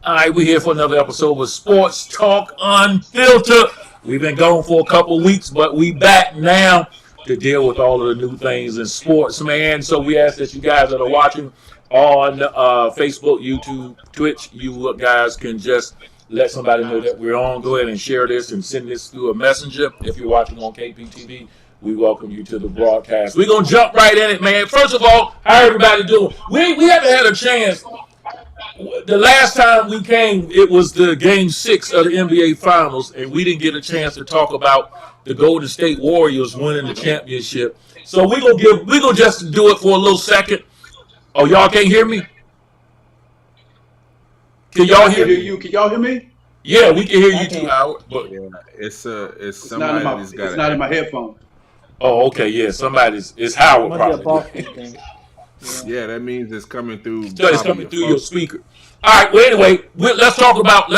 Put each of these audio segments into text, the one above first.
All right, we're here for another episode of Sports Talk Unfiltered. We've been gone for a couple weeks, but we back now to deal with all of the new things in sports, man. So we ask that you guys that are watching on Facebook, YouTube, Twitch, you guys can just let somebody know that we're on. Go ahead and share this and send this through a messenger. If you're watching on KPTV, we welcome you to the broadcast. We're going to jump right in it, man. First of all, how everybody doing? We haven't had a chance. The last time we came, it was the game 6 of the NBA Finals, and we didn't get a chance to talk about the Golden State Warriors winning the championship. So we're gonna just do it for a little second. Oh, y'all can't hear me? Can y'all hear me? you? Can y'all hear me? Yeah, we can hear you too, Howard. But Yeah, it's It's somebody not that's in got it's not in my headphone. oh, okay, yeah, it's Howard Must be a probably. Boston thing. Yeah, that means it's coming through. So it's probably coming through your phone. speaker. All right. Well, anyway, let's talk about the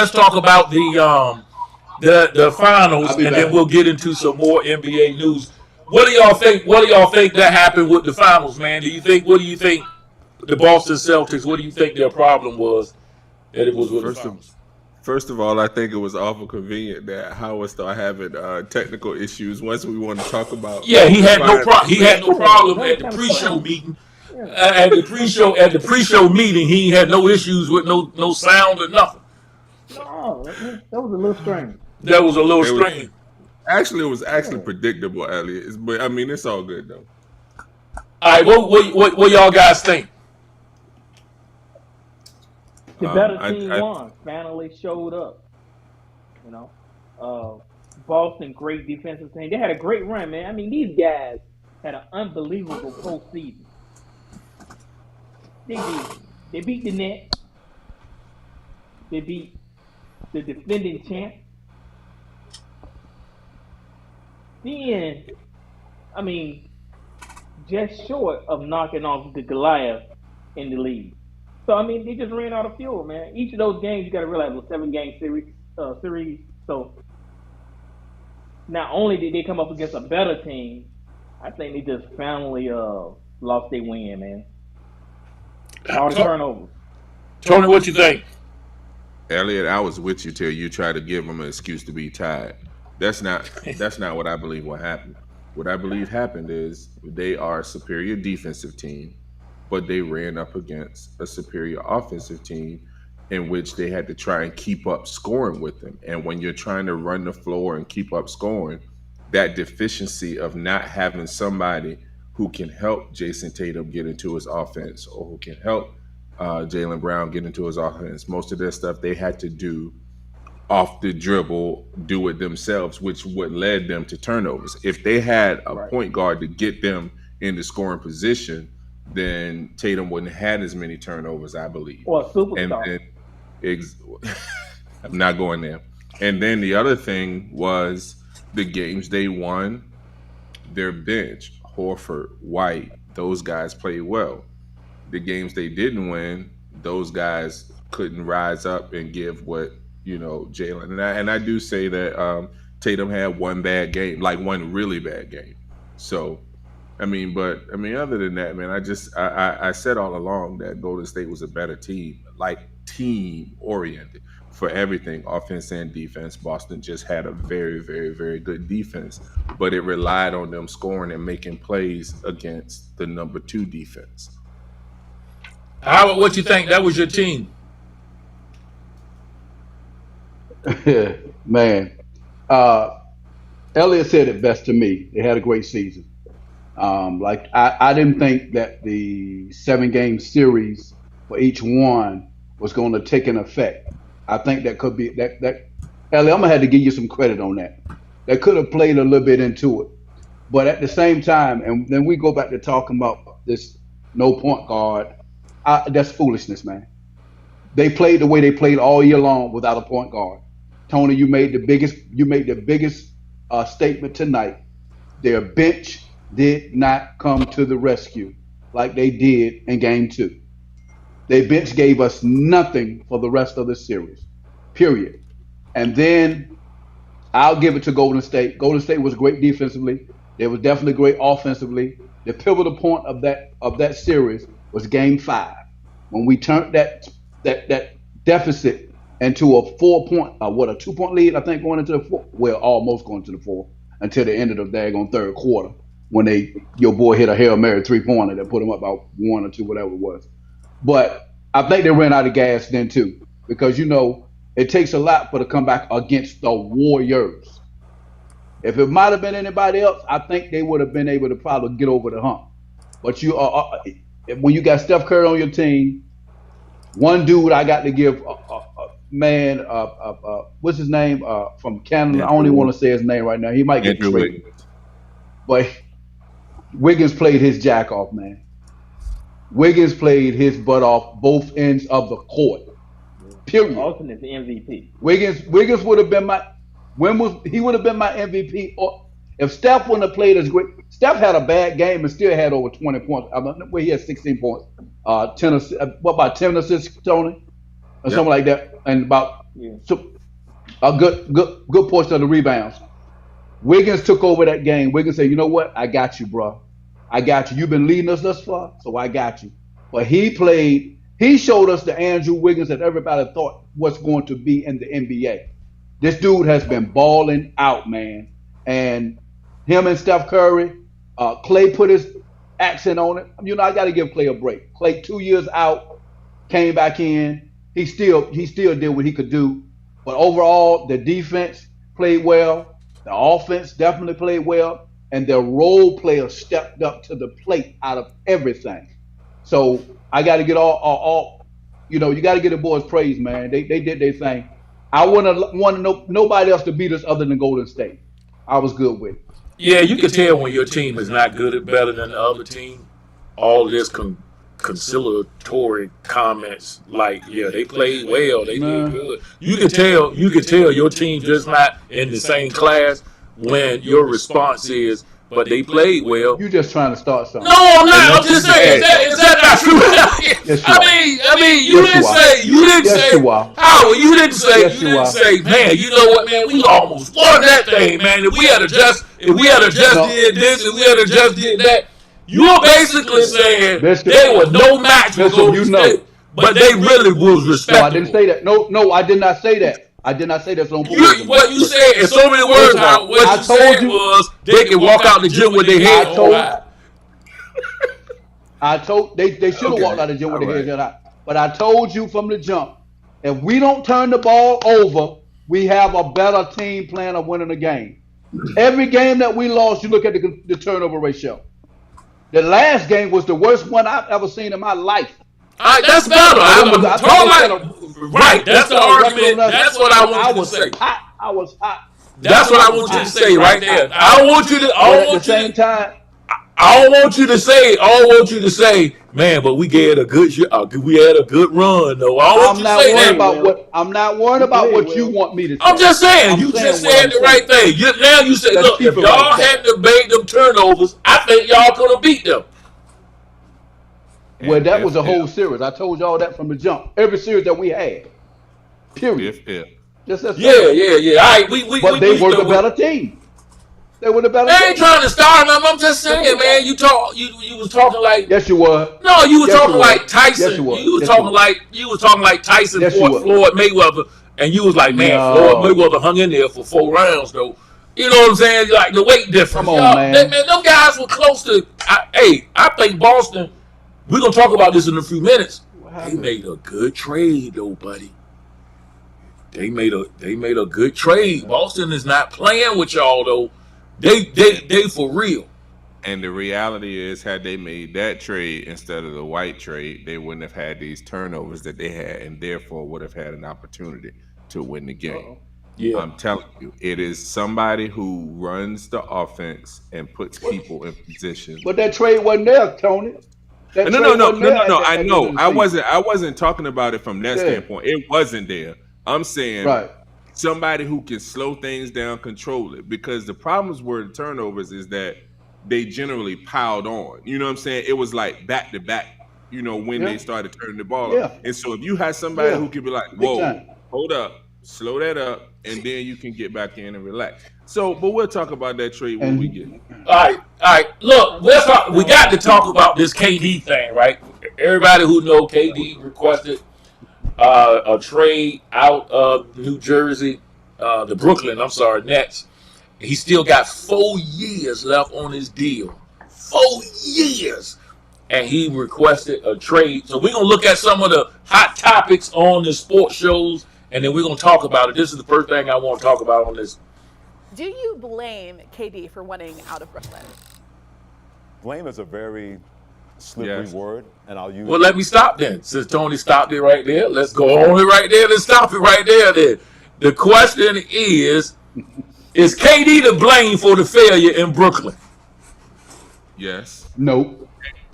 finals, I'll be and back. then we'll get into some more NBA news. What do y'all think? What do y'all think that happened with the finals, man? What do you think the Boston Celtics? What do you think their problem was that it was with the First of finals? First of all, I think it was awful convenient that Howard started having technical issues once we want to talk about. Yeah, he had no finals. problem. He had no problem at the That was pre-show kinda meeting. Yeah. At the pre-show meeting, he had no issues with no sound or nothing. No, that was a little strange. That was a little It was strange. actually it was actually Yeah. predictable, Elliot. But I mean, it's all good though. All right, what y'all guys think? The better I, team I won. Finally showed up. You know, Boston, great defensive team. They had a great run, man. I mean, these guys had an unbelievable postseason. They beat the Nets. They beat the defending champ. Then, I mean, just short of knocking off the Goliath in the league. So I mean, they just ran out of fuel, man. Each of those games, you got to realize, was 7-game series. So not only did they come up against a better team, I think they just finally lost their win, man. All the turnovers. Tony, what you think? Elliot, I was with you till you tried to give them an excuse to be tired. That's not what I believe what happened. What I believe happened is they are a superior defensive team, but they ran up against a superior offensive team in which they had to try and keep up scoring with them. And when you're trying to run the floor and keep up scoring, that deficiency of not having somebody who can help Jason Tatum get into his offense or who can help Jaylen Brown get into his offense, most of that stuff they had to do off the dribble, do it themselves, which what led them to turnovers. If they had a Right. point guard to get them in the scoring position, then Tatum wouldn't have had as many turnovers, I believe. Or a And superstar. then ex- I'm not going there. And then the other thing was the games they won, their bench, Horford, White, those guys played well. The games they didn't win, those guys couldn't rise up and give what Jalen. And I do say that Tatum had one bad game, like one really bad game. So, other than that, man, I said all along that Golden State was a better team, like team oriented for everything, offense and defense. Boston just had a very, very, very good defense, but it relied on them scoring and making plays against the number 2 defense. Howard, what you think? That was your team. Man, Elliot said it best to me. They had a great season. I didn't think that the 7-game series for each one was going to take an effect. I think that could be that. Elliot, I'm gonna have to give you some credit on that. That could have played a little bit into it, but at the same time, and then we go back to talking about this no point guard. That's foolishness, man. They played the way they played all year long without a point guard. Tony, you made the biggest statement tonight. Their bench did not come to the rescue like they did in game 2. Their bench gave us nothing for the rest of the series, period. And then I'll give it to Golden State. Golden State was great defensively. They were definitely great offensively. The pivotal point of that series was game 5 when we turned that deficit into a 2-point lead, I think, going into the fourth. Well, almost going to the fourth until the end of the daggone third quarter when your boy hit a Hail Mary 3-pointer that put him up about 1 or 2, whatever it was. But I think they ran out of gas then too, because it takes a lot for to come back against the Warriors. If it might have been anybody else, I think they would have been able to probably get over the hump. But when you got Steph Curry on your team, one dude I got to give, what's his name from Canada? I don't even want to say his name right now. He might get traded. But Wiggins played his jack off, man. Wiggins played his butt off both ends of the court. Period. Austin is the MVP. Wiggins would have been my MVP. Or if Steph wouldn't have played as great, Steph had a bad game and still had over 20 points. He had 16 points. 10 assists, Tony, or something like that, and about a good portion of the rebounds. Wiggins took over that game. Wiggins said, "You know what? I got you, bro. I got you. You've been leading us thus far, so I got you." But he showed us the Andrew Wiggins that everybody thought was going to be in the NBA. This dude has been balling out, man. And him and Steph Curry, Clay put his accent on it. I got to give Clay a break. Clay 2 years out, came back in. He still did what he could do. But overall, the defense played well. The offense definitely played well. And their role players stepped up to the plate out of everything. So I got to get you got to get the boys praise, man. They did their thing. I wouldn't want nobody else to beat us other than Golden State. I was good with it. Yeah, you can tell when your team is not good at better than the other team. All this conciliatory comments like, yeah, they played well, they did good. You can tell your team just not in the same class when your response is, but they played well. You just trying to start something. No, I'm not. I'm just saying. Is that not true? Yes, I mean, you didn't say, man, you know what, man, we almost won that thing, man. If we had just did this, if we had just did that, you're basically saying they were no match for Golden State, but they really was respectable. No, I didn't say that. No, I did not say that. I did not say that. What you said in so many words, what you said was they can walk out the gym with their head on high. I told they should have walked out the gym with their heads high. But I told you from the jump, if we don't turn the ball over, we have a better team plan of winning the game. Every game that we lost, you look at the turnover ratio. The last game was the worst one I've ever seen in my life. That's better. Right. That's the argument. That's what I want you to say. I was hot. That's what I want you to say right there. I don't want you to. I don't want you to say, man, but we had a good run, though. I'm not worried about what you want me to say. I'm just saying. You just said the right thing. Now you say, look, if y'all hadn't made them turnovers, I think y'all could have beat them. Well, that was a whole series. I told y'all that from the jump. Every series that we had. Period. Yeah. All right, but they were the better team. They were the better team. I ain't trying to start them. I'm just saying, man. You was talking like. Yes, you were. No, you were talking like Tyson. Yes, you was talking like Tyson fought Floyd Mayweather, and you was like, man, Floyd Mayweather hung in there for 4 rounds, though. You know what I'm saying? Like the weight difference. Come on, man. Them guys were close to. I think Boston. We're gonna talk about this in a few minutes. They made a good trade, though, buddy. They made a good trade. Boston is not playing with y'all, though. They for real. And the reality is, had they made that trade instead of the White trade, they wouldn't have had these turnovers that they had, and therefore would have had an opportunity to win the game. Yeah. I'm telling you, it is somebody who runs the offense and puts people in position. But that trade wasn't there, Tony. No. I know. I wasn't talking about it from that standpoint. It wasn't there. I'm saying somebody who can slow things down, control it. Because the problems were the turnovers is that they generally piled on. You know what I'm saying? It was like back to back, when they started turning the ball up. And so if you had somebody who could be like, whoa, hold up, slow that up, and then you can get back in and relax. So, but we'll talk about that trade when we get it. All right. Look, we got to talk about this KD thing, right? Everybody who know KD requested a trade out of New Jersey, the Brooklyn, Nets. He still got 4 years left on his deal. 4 years. And he requested a trade. So we're going to look at some of the hot topics on the sports shows, and then we're going to talk about it. This is the first thing I want to talk about on this. Do you blame KD for wanting out of Brooklyn? Blame is a very slippery word, and I'll use. Well, let me stop then. Since Tony stopped it right there, let's go on it right there. Let's stop it right there. Then the question is KD to blame for the failure in Brooklyn? Yes. Nope.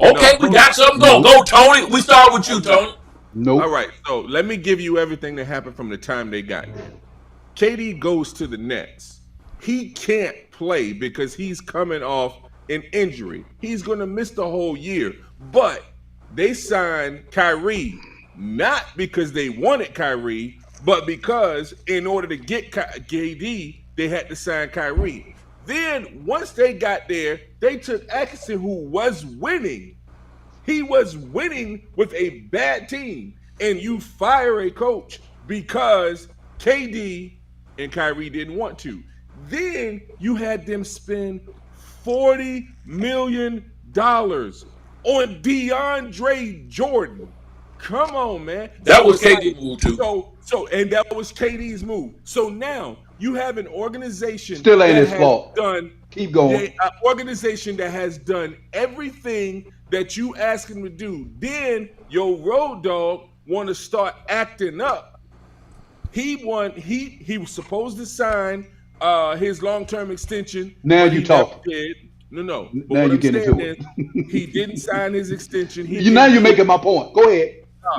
Okay, we got something going. Go, Tony. We start with you, Tony. Nope. All right. So let me give you everything that happened from the time they got there. KD goes to the Nets. He can't play because he's coming off an injury. He's going to miss the whole year. But they signed Kyrie not because they wanted Kyrie, but because in order to get KD, they had to sign Kyrie. Then once they got there, they took Atkinson, who was winning. He was winning with a bad team. And you fire a coach because KD and Kyrie didn't want to. Then you had them spend $40 million on DeAndre Jordan. Come on, man. That was KD's move too. And that was KD's move. So now you have an organization still ain't his fault. Keep going. An organization that has done everything that you ask him to do. Then your road dog want to start acting up. He was supposed to sign his long-term extension. Now you talk. No. But now you get into it. He didn't sign his extension. Now you're making my point. Go ahead.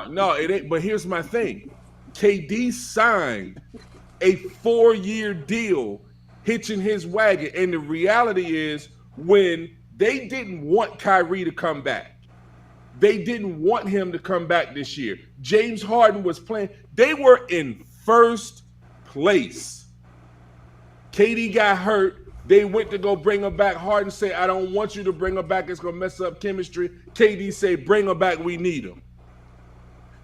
No, it ain't. But here's my thing. KD signed a 4-year deal, hitching his wagon. And the reality is, when they didn't want Kyrie to come back, they didn't want him to come back this year. James Harden was playing. They were in first place. KD got hurt. They went to go bring him back. Harden say, I don't want you to bring him back. It's going to mess up chemistry. KD say, bring him back. We need him.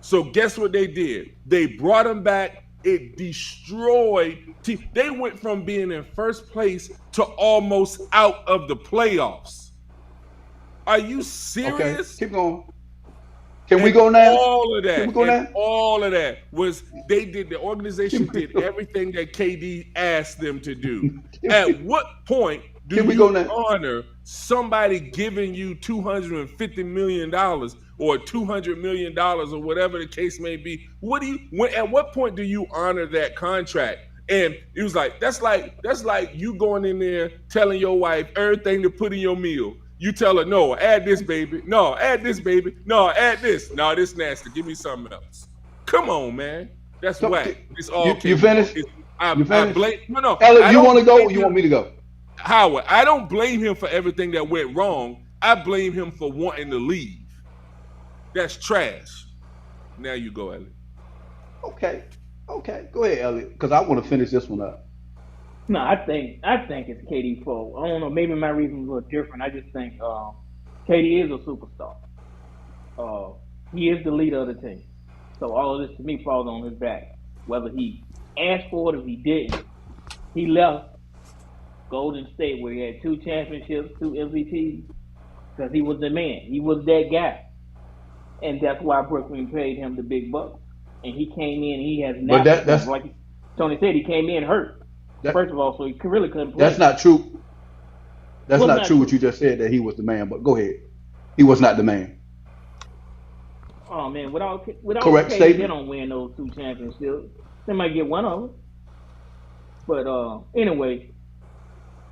So guess what they did? They brought him back. It destroyed. They went from being in first place to almost out of the playoffs. Are you serious? Okay, keep going. Can we go now? All of that. Can we go now? All of that was the organization did everything that KD asked them to do. At what point do you honor somebody giving you $250 million or $200 million or whatever the case may be? At what point do you honor that contract? And it was like, that's like you going in there telling your wife everything to put in your meal. You tell her, no, add this, baby. No, add this, baby. No, add this. No, this nasty. Give me something else. Come on, man. That's whack. It's all you finished? I blame. No. Elliot, you want to go or you want me to go? Howard, I don't blame him for everything that went wrong. I blame him for wanting to leave. That's trash. Now you go, Elliot. Okay. Go ahead, Elliot, because I want to finish this one up. No, I think it's KD's fault. I don't know. Maybe my reasons were different. I just think KD is a superstar. He is the leader of the team. So all of this to me falls on his back. Whether he asked for it or he didn't, he left Golden State where he had 2 championships, 2 MVPs, because he was the man. He was that guy. And that's why Brooklyn paid him the big bucks. And he came in, he has not. But that's like Tony said, he came in hurt. First of all, so he really couldn't play. That's not true. That's not true what you just said, that he was the man. But go ahead. He was not the man. Oh, man. Without correct KD, statement. they don't win those 2 championships. They might get one of them. But anyway.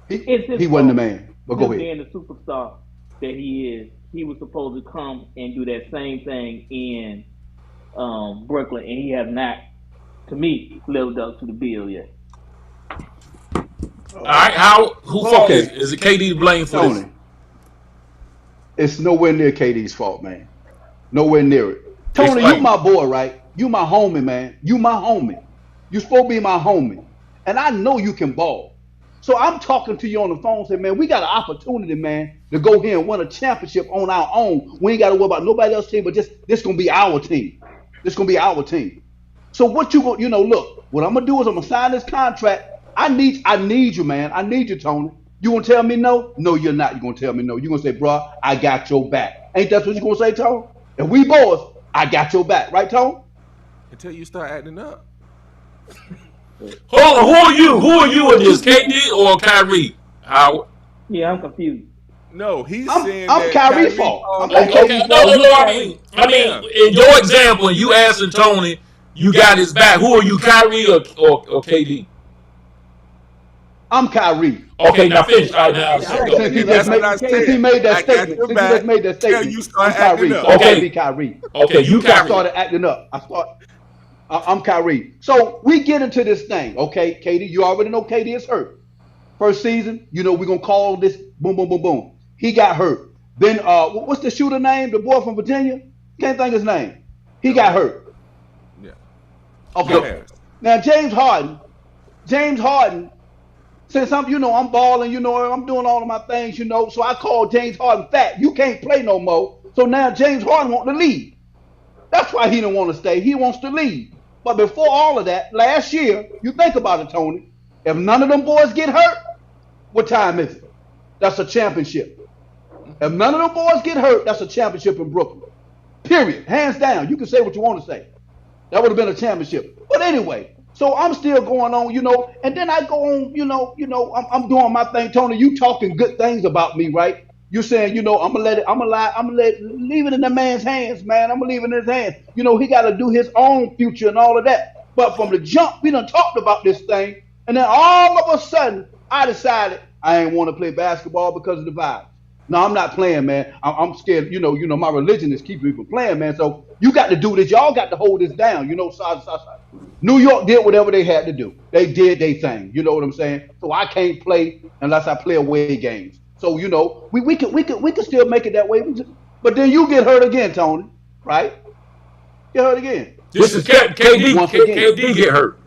He wasn't the man. But go ahead. Being the superstar that he is, he was supposed to come and do that same thing in Brooklyn. And he has not, to me, lived up to the bill yet. All right, who fault is it? KD to blame for Tony. this? It's nowhere near KD's fault, man. Nowhere near it. Tony, you my boy, right? You my homie, man. You my homie. You supposed to be my homie. And I know you can ball. So I'm talking to you on the phone saying, man, we got an opportunity, man, to go here and win a championship on our own. We ain't got to worry about nobody else's team, but this going to be our team. This is gonna be our team. So what you gonna, look, what I'm gonna do is I'm gonna sign this contract. I need you, man. I need you, Tony. You gonna tell me no? No, you're not. You're gonna tell me no. You're gonna say, bro, I got your back. Ain't that what you gonna say, Tony? And we boys, I got your back, right, Tony? Until you start acting up. Hold on, who are you? Who are you in this, KD or Kyrie? Howard? Yeah, I'm confused. No, he's I'm saying Kyrie Kyrie fault. falls I'm back. Okay, no. I mean, in your example, you asking Tony, you got his back. Who are you, Kyrie or KD? I'm Kyrie. Okay, now finish. All right, now. Since he That's just what I made, since he said. made that I got statement, your since he just made that back till statement, you start I'm Kyrie. acting up. So I can't Okay. be Kyrie. Okay, you I Kyrie. started acting up. I'm Kyrie. So we get into this thing, okay, KD. You already know KD is hurt. First season, we're gonna call this boom, boom, boom, boom. He got hurt. Then what's the shooter name? The boy from Virginia? Can't think his name. He got hurt. Yeah. Okay. Yeah. Now James Harden, since I'm balling, I'm doing all of my things, so I called James Harden fat. You can't play no more. So now James Harden wants to leave. That's why he don't want to stay. He wants to leave. But before all of that, last year, you think about it, Tony. If none of them boys get hurt, what time is it? That's a championship. If none of them boys get hurt, that's a championship in Brooklyn. Period. Hands down. You can say what you want to say. That would have been a championship. But anyway, so I'm still going on, and then I go on, I'm doing my thing. Tony, you talking good things about me, right? You're saying, I'm gonna leave it in the man's hands, man. I'm gonna leave it in his hands. He got to do his own future and all of that. But from the jump, we done talked about this thing, and then all of a sudden, I decided I ain't want to play basketball because of the vibe. No, I'm not playing, man. I'm scared. My religion is keeping me from playing, man. So you got to do this. Y'all got to hold this down. New York did whatever they had to do. They did their thing. You know what I'm saying? So I can't play unless I play away games. So we can still make it that way. But then you get hurt again, Tony. Right? Get hurt again. This is KD. KD get hurt.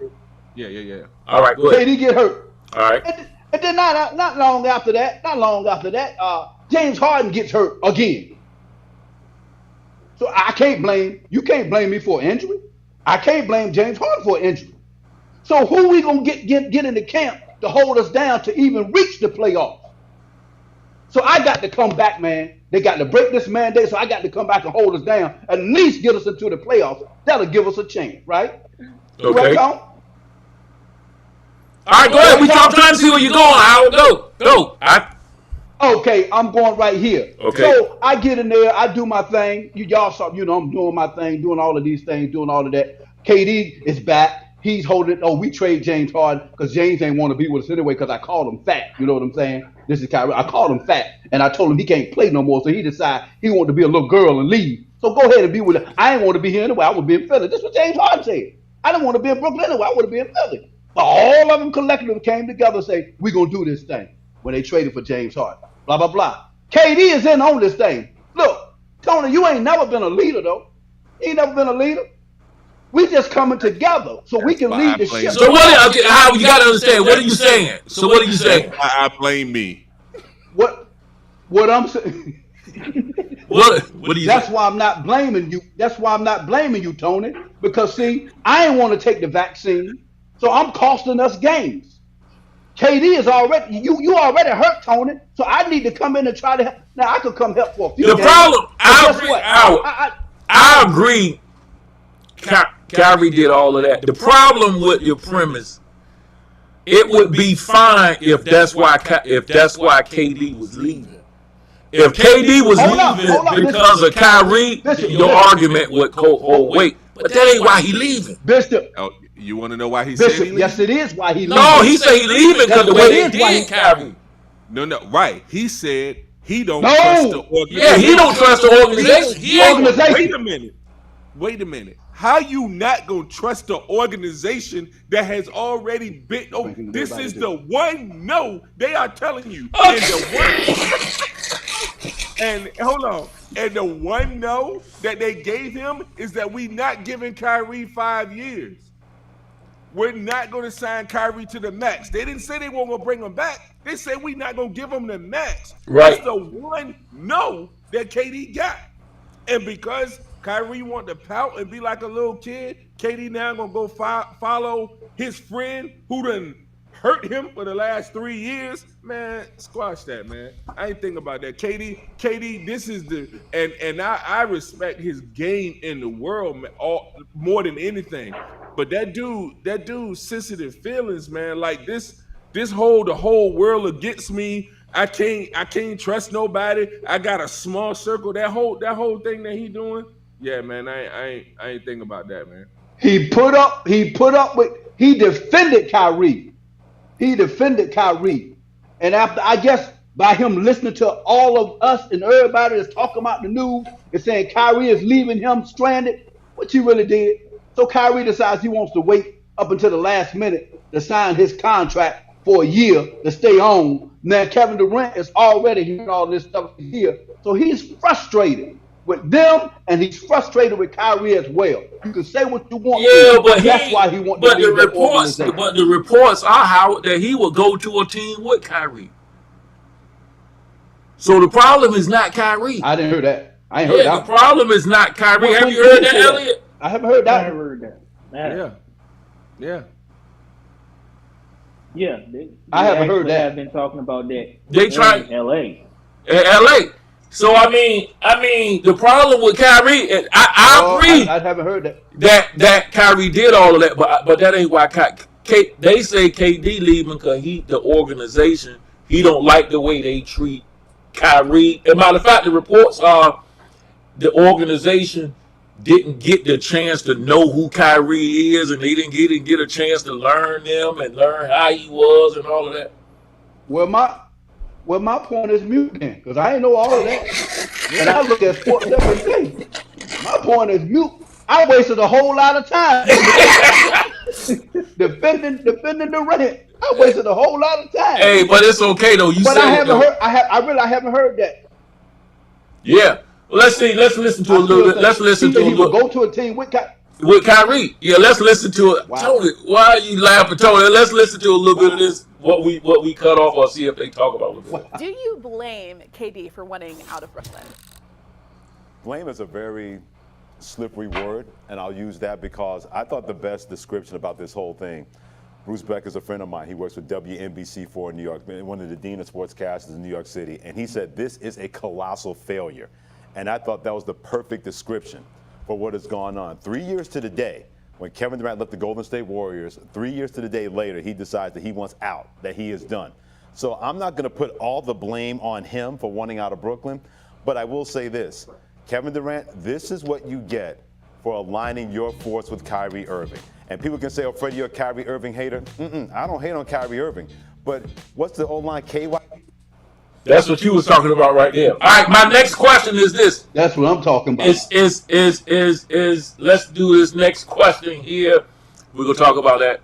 Yeah. All right, go ahead. KD get hurt. All right. And then not long after that, James Harden gets hurt again. So you can't blame me for an injury. I can't blame James Harden for an injury. So who we gonna get in the camp to hold us down to even reach the playoffs? So I got to come back, man. They got to break this mandate, so I got to come back and hold us down, at least get us into the playoffs. That'll give us a chance, right? Okay. Right, all right, go ahead. I'm trying to see where you're going. Howard, go. Okay, I'm going right here. Okay. So I get in there, I do my thing. Y'all saw, I'm doing my thing, doing all of these things, doing all of that. KD is back. He's holding it. Oh, we trade James Harden because James ain't want to be with us anyway because I called him fat. You know what I'm saying? This is Kyrie. I called him fat, and I told him he can't play no more. So he decided he wanted to be a little girl and leave. So go ahead and be with her. I ain't want to be here anyway. I would be in Philly. This is what James Harden said. I didn't want to be in Brooklyn anyway. I want to be in Philly. But all of them collectively came together and say, we're going to do this thing when they traded for James Harden. Blah, blah, blah. KD is in on this thing. Look, Tony, you ain't never been a leader, though. You ain't never been a leader. We just coming together so we can lead the ship. So how you got to understand, what are you saying? So what are you saying? I blame me. What I'm saying. What are you That's saying? why I'm not blaming you. That's why I'm not blaming you, Tony. Because see, I ain't want to take the vaccine, so I'm costing us games. KD is already you already hurt, Tony. So I need to come in and try to help. Now I could come help for a few. The games, problem, but I agree. Kyrie did all of that. The problem with your premise, it would be fine if that's why KD was leaving. If KD was leaving because of Kyrie, your argument would hold weight. But that ain't why he leaving. Bishop. Oh, you want to know why he said he leaving? Yes, it is why he leaving. No, he said he leaving because the way they did Kyrie. No, right. He said he don't trust the organization. Yeah, he don't trust the organization. Wait a minute. How you not gonna trust the organization that has already been? Oh, this is the one no they are telling you. And hold on. And the one no that they gave him is that we not giving Kyrie 5 years. We're not going to sign Kyrie to the max. They didn't say they weren't going to bring him back. They said we're not going to give him the max. Right. That's the one no that KD got. And because Kyrie want to pout and be like a little kid. KD now gonna go follow his friend who done hurt him for the last 3 years. Man, squash that, man. I ain't thinking about that. KD, this is and I respect his game in the world, man, more than anything. But that dude's sensitive feelings, man. Like the whole world against me. I can't trust nobody. I got a small circle. That whole thing that he doing. Yeah, man. I ain't thinking about that, man. He defended Kyrie. He defended Kyrie. And after, I guess, by him listening to all of us and everybody that's talking about the news and saying Kyrie is leaving him stranded, which he really did. So Kyrie decides he wants to wait up until the last minute to sign his contract for a year to stay on. Now Kevin Durant is already hearing all this stuff here. So he's frustrated with them, and he's frustrated with Kyrie as well. You can say what you want. Yeah, but that's why he wants to leave the organization. But the reports are, Howard, that he will go to a team with Kyrie. So the problem is not Kyrie. I didn't hear that. I ain't heard that. The problem is not Kyrie. Have you heard that, Elliot? I haven't heard that. I haven't heard that. Yeah. I haven't heard that. I've been talking about that. They tried in LA. So I mean, the problem with Kyrie, I agree. I haven't heard that. That Kyrie did all of that, but that ain't why. They say KD leaving because the organization, he don't like the way they treat Kyrie. As a matter of fact, the reports are the organization didn't get the chance to know who Kyrie is, and they didn't get a chance to learn them and learn how he was and all of that. Well, my point is mute then, because I ain't know all of that. And I look at sports every day. My point is mute. I wasted a whole lot of time defending Durant. I wasted a whole lot of time. Hey, but it's okay though. I haven't heard that. Yeah. Well, let's listen to a little bit. Let's listen to a little. Go to a team with Kyrie. Yeah, let's listen to it. Wow. Tony, why are you laughing, Tony? Let's listen to a little bit of this. What we cut off, or see if they talk about it. Wow. Do you blame KD for wanting out of Brooklyn? Blame is a very slippery word, and I'll use that because I thought the best description about this whole thing. Bruce Beck is a friend of mine. He works with WNBC4 in New York, one of the dean of sportscasters in New York City, and he said this is a colossal failure. And I thought that was the perfect description for what has gone on. 3 years to the day, when Kevin Durant left the Golden State Warriors, 3 years to the day later, he decides that he wants out, that he is done. So I'm not going to put all the blame on him for wanting out of Brooklyn, but I will say this. Kevin Durant, this is what you get for aligning your force with Kyrie Irving. And people can say, oh, Freddie, you're a Kyrie Irving hater. I don't hate on Kyrie Irving. But what's the old line, KY? That's what you was talking about right there. All right, my next question is this. That's what I'm talking about. Let's do this next question here. We're gonna talk about that.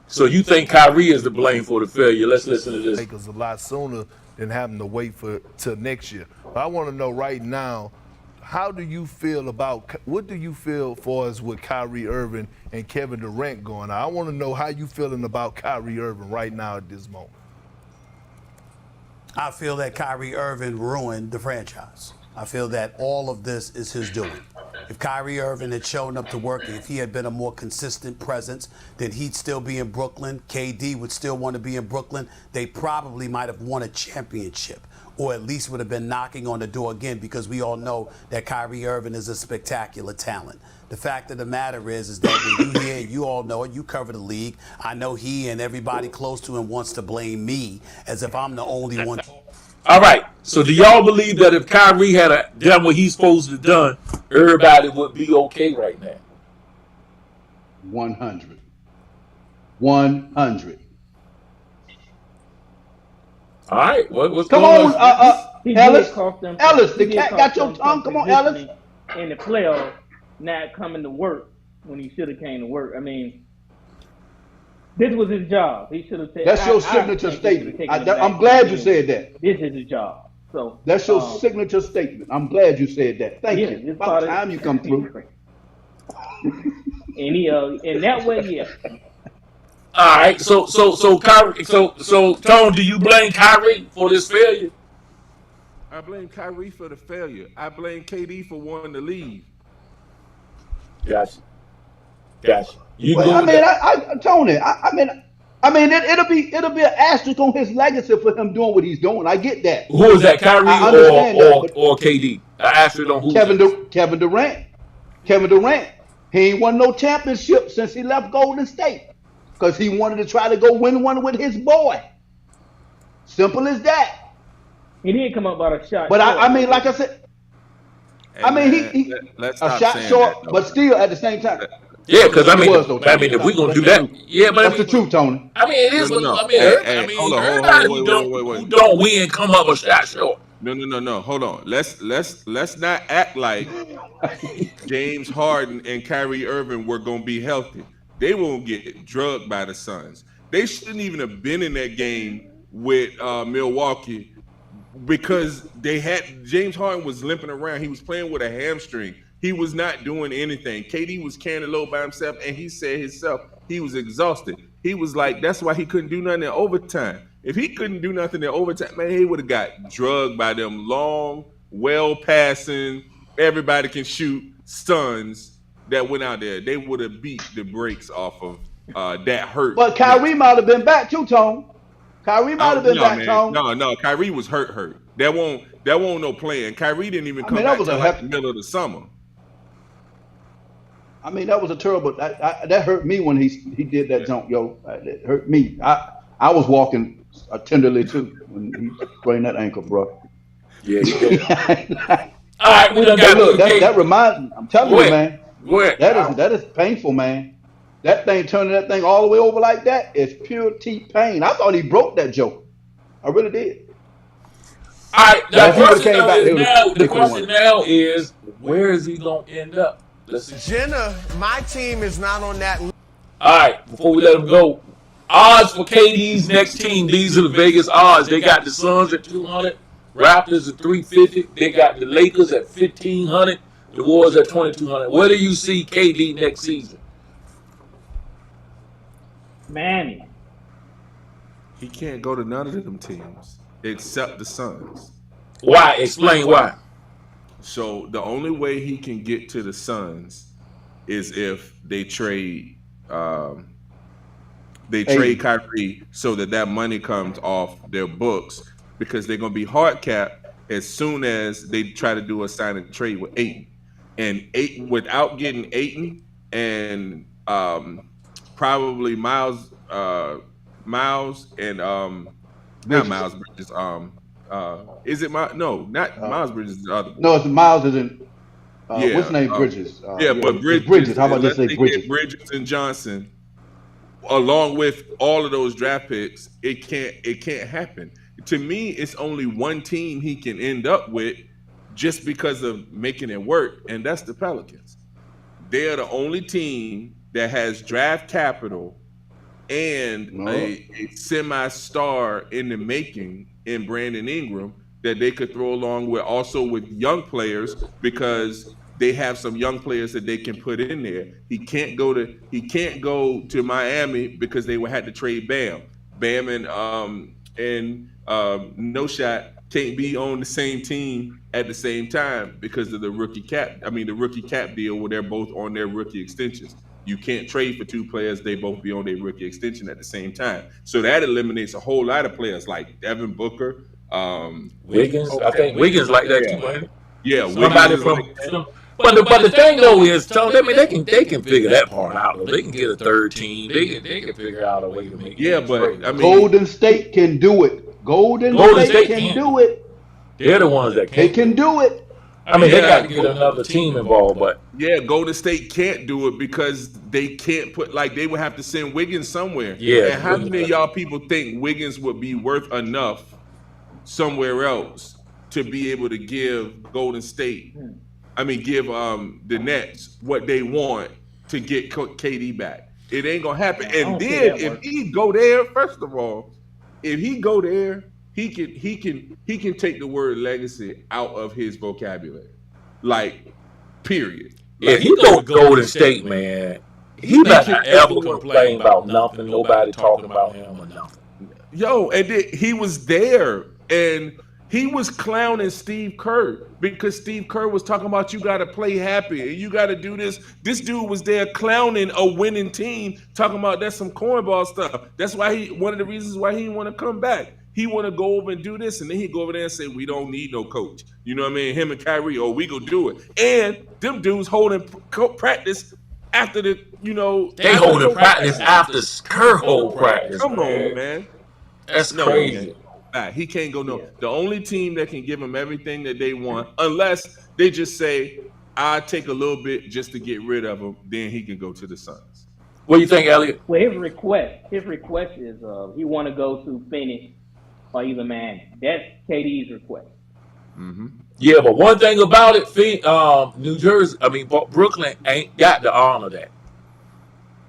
So you think Kyrie is to blame for the failure? Let's listen to this. Lakers a lot sooner than having to wait till next year. But I want to know right now, what do you feel for us with Kyrie Irving and Kevin Durant going on? I want to know how you feeling about Kyrie Irving right now at this moment. I feel that Kyrie Irving ruined the franchise. I feel that all of this is his doing. If Kyrie Irving had shown up to work, if he had been a more consistent presence, then he'd still be in Brooklyn. KD would still want to be in Brooklyn. They probably might have won a championship, or at least would have been knocking on the door again, because we all know that Kyrie Irving is a spectacular talent. The fact of the matter is that when you hear, you all know it, you cover the league. I know he and everybody close to him wants to blame me as if I'm the only one. All right. So do y'all believe that if Kyrie had done what he's supposed to have done, everybody would be okay right now? 100. 100. All right. What's Come going on, Ellis, the cat got your tongue. Come on, Ellis. In the playoffs, not coming to work when he should have came to work. I mean, this was his job. He should have said. That's your signature statement. I'm glad you said that. This is his job. So that's your signature statement. I'm glad you said that. Thank you. About time you come through. And he, in that way, yeah. All right. So Kyrie. So Tone, do you blame Kyrie for this failure? I blame Kyrie for the failure. I blame KD for wanting to leave. Gotcha. You Well, go I with mean, that. Tony. I mean, it'll be an asterisk on his legacy for him doing what he's doing. I get that. Who is that, Kyrie I understand that. But or KD? I asked it on who's Kevin this. Kevin Durant, he ain't won no championship since he left Golden State because he wanted to try to go win one with his boy. Simple as that. He didn't come up about a shot. But short. I mean, like I said, Hey, I mean, man, he let's a stop shot saying short, that, though. but still at the same time. Yeah, because It was, though, if we're gonna That's do the that, truth. yeah, but That's the truth, Tony. I mean, it is. No. I mean, Hey, hold on, everybody wait. who don't win come up a shot short. No. Hold on. Let's not act like James Harden and Kyrie Irving were gonna be healthy. They won't get drugged by the Suns. They shouldn't even have been in that game with Milwaukee because they had James Harden was limping around. He was playing with a hamstring. He was not doing anything. KD was carrying the load by himself, and he said himself he was exhausted. He was like, that's why he couldn't do nothing in overtime. If he couldn't do nothing in overtime, man, he would have got drugged by them long, well-passing, everybody can shoot Suns that went out there. They would have beat the brakes off of that hurt. But Kyrie might have been back too, Tone. Kyrie might have been back, man. Tone. No. Kyrie was hurt. That won't no playing. Kyrie didn't even come that back was till a like the middle of the summer. I mean, that was a terrible. That hurt me when he did that jump, yo. It hurt me. I was walking tenderly too when he sprained that ankle, bro. Yeah. All right, we done got Look, that reminds me. I'm telling you, man. Go ahead. That is painful, man. That thing turning that thing all the way over like that is pure pain. I thought he broke that joke. I really did. All right, Now, if he would've came back, the question now is, where is he gonna end up? Let's see. Jenna, my team is not on that. All right, before we let him go, odds for KD's next team. These are the Vegas odds. They got the Suns at 200, Raptors at 350. They got the Lakers at 1,500, the Warriors at 2,200. Where do you see KD next season? Manny. He can't go to none of them teams except the Suns. Why? Explain why. So the only way he can get to the Suns is if they trade Kyrie so that money comes off their books because they're gonna be hard capped as soon as they try to do a sign and trade with Ayton. And Ayton, without getting Ayton and probably Miles and not Miles Bridges. Is it not Miles Bridges? The other one. No, it's Miles isn't. What's his name? Bridges. But Bridges. How about just say Bridges? Bridges and Johnson, along with all of those draft picks, it can't happen. To me, it's only one team he can end up with just because of making it work, and that's the Pelicans. They are the only team that has draft capital and a semi-star in the making in Brandon Ingram that they could throw along with also with young players because they have some young players that they can put in there. He can't go to Miami because they would have to trade Bam. Bam and No Shot can't be on the same team at the same time because of the rookie cap deal where they're both on their rookie extensions. You can't trade for two players, they both be on their rookie extension at the same time. So that eliminates a whole lot of players like Devin Booker, Wiggins. I think Wiggins like that too, man. Yeah, somebody from. But the thing though is, Tony, I mean, they can figure that part out. They can get a third team. They can figure out a way to make. Yeah, but I mean, Golden State can do it. Golden State can do it. They're the ones that can. They can do it. I mean, they got to get another team involved, but yeah, Golden State can't do it because they can't they would have to send Wiggins somewhere. Yeah, and how many of y'all people think Wiggins would be worth enough somewhere else to be able to give Golden State? Give the Nets what they want to get KD back. It ain't gonna happen. And then if he go there, first of all, if he go there, he can take the word legacy out of his vocabulary. Like, period. If he go to Golden State, man, he better not ever complain about nothing, nobody talking about him or nothing. Yo, and he was there and He was clowning Steve Kerr because Steve Kerr was talking about you got to play happy and you got to do this. This dude was there clowning a winning team, talking about that's some cornball stuff. That's why one of the reasons why he didn't want to come back. He want to go over and do this, and then he go over there and say, we don't need no coach. You know what I mean? Him and Kyrie, we go do it. And them dudes holding practice after the, They holding practice after Kerr hold practice. Come on, man. That's crazy. He can't go no. The only team that can give him everything that they want, unless they just say, I'll take a little bit just to get rid of him, then he can go to the Suns. What do you think, Elliot? Well, his request is he want to go to Phoenix or either Miami. That's KD's request. Mm-hmm. Yeah, but one thing about it, New Jersey, Brooklyn ain't got to honor that.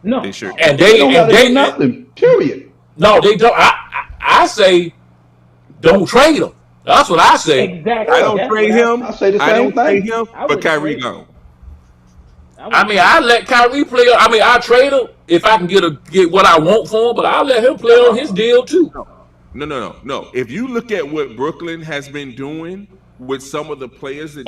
No, they sure. And They don't gotta they do nothing. Period. No, they don't. I say, don't trade him. That's what I say. Exactly. I don't trade him. I say the I same don't trade thing. him, but Kyrie gone. I let Kyrie play. I trade him if I can get what I want for him, but I'll let him play on his deal too. No. If you look at what Brooklyn has been doing with some of the players that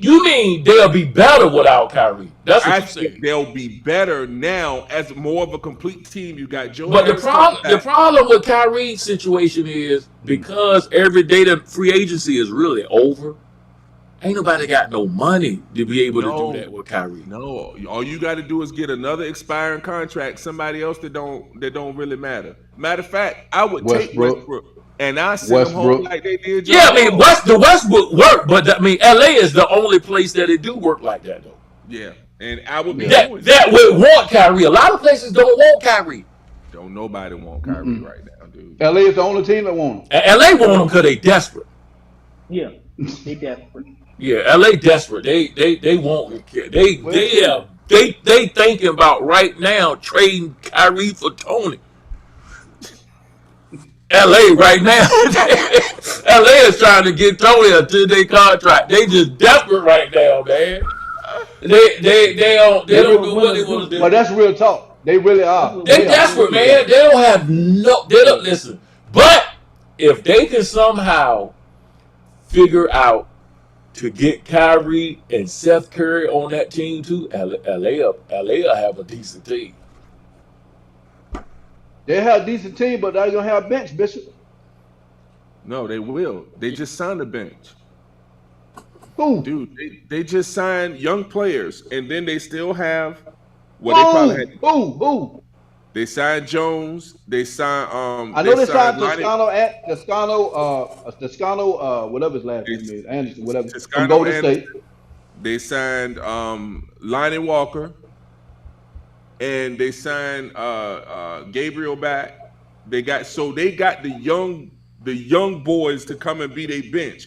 you mean they'll be better without Kyrie? That's what I you say. think they'll be better now as more of a complete team. You got Joe. But the problem with Kyrie's situation is because every day the free agency is really over. Ain't nobody got no money to be able to do that with Kyrie. No, all you got to do is get another expiring contract, somebody else that don't really matter. Matter of fact, I would take Westbrook and I send them home like they did. The Westbrook work, but LA is the only place that it do work like that though. Yeah, and I would be that would want Kyrie. A lot of places don't want Kyrie. Don't nobody want Kyrie right now, dude. LA is the only team that want him. And LA want him because they desperate. Yeah, they desperate. Yeah, LA desperate. They want him. They thinking about right now trading Kyrie for Tony. LA right now. LA is trying to get Tony a 2-day contract. They just desperate right now, man. They don't do what they want to do. But that's real talk. They really are. They desperate, man. They don't have they don't listen. But if they can somehow figure out to get Kyrie and Seth Curry on that team too, LA will have a decent team. They have a decent team, but they're gonna have a bench, Bishop. No, they will. They just signed a bench. Who? Dude, they just signed young players, and then they still have they probably had. Who? They signed Jones. They signed. I know they signed Toscano, whatever his last name is, Anderson, whatever. From Golden State. They signed Lonnie Walker, and they signed Gabriel back. They got the young boys to come and be their bench.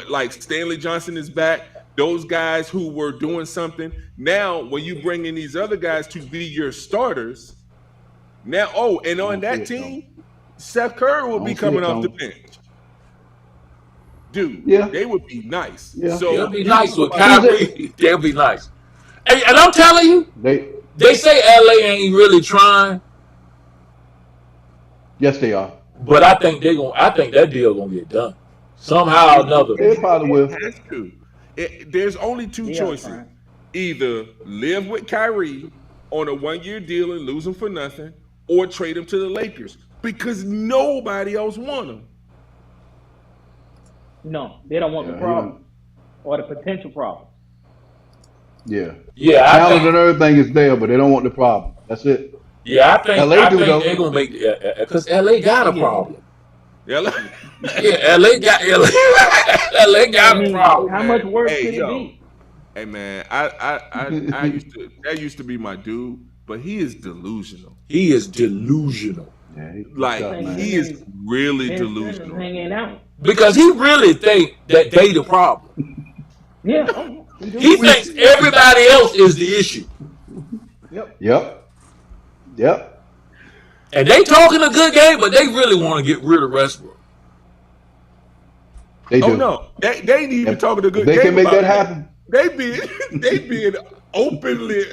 Like Stanley Johnson is back. Those guys who were doing something. Now, when you bring in these other guys to be your starters. Now, and on that team, Seth Curry will be coming off the bench. Dude, they would be nice. Yeah. So they'll be nice with Kyrie. They'll be nice. And I'm telling you, they say LA ain't really trying. Yes, they are. But I think that deal gonna get done somehow or another. They probably will. It has to. There's only two choices: either live with Kyrie on a 1-year deal and lose him for nothing, or trade him to the Lakers because nobody else want him. No, they don't want the problem or the potential problem. Yeah. Talent and everything is there, but they don't want the problem. That's it. Yeah, I think they're gonna make because LA got a problem. LA got a problem. How much worse could it be? Hey man, I used to be my dude, but he is delusional. He is delusional. Yeah, he is really delusional. Hanging out. Because he really think that they the problem. Yeah. He thinks everybody else is the issue. Yep. And they talking a good game, but they really want to get rid of Westbrook. They do. Oh no, they ain't even talking a good game. They can make about that happen. They being openly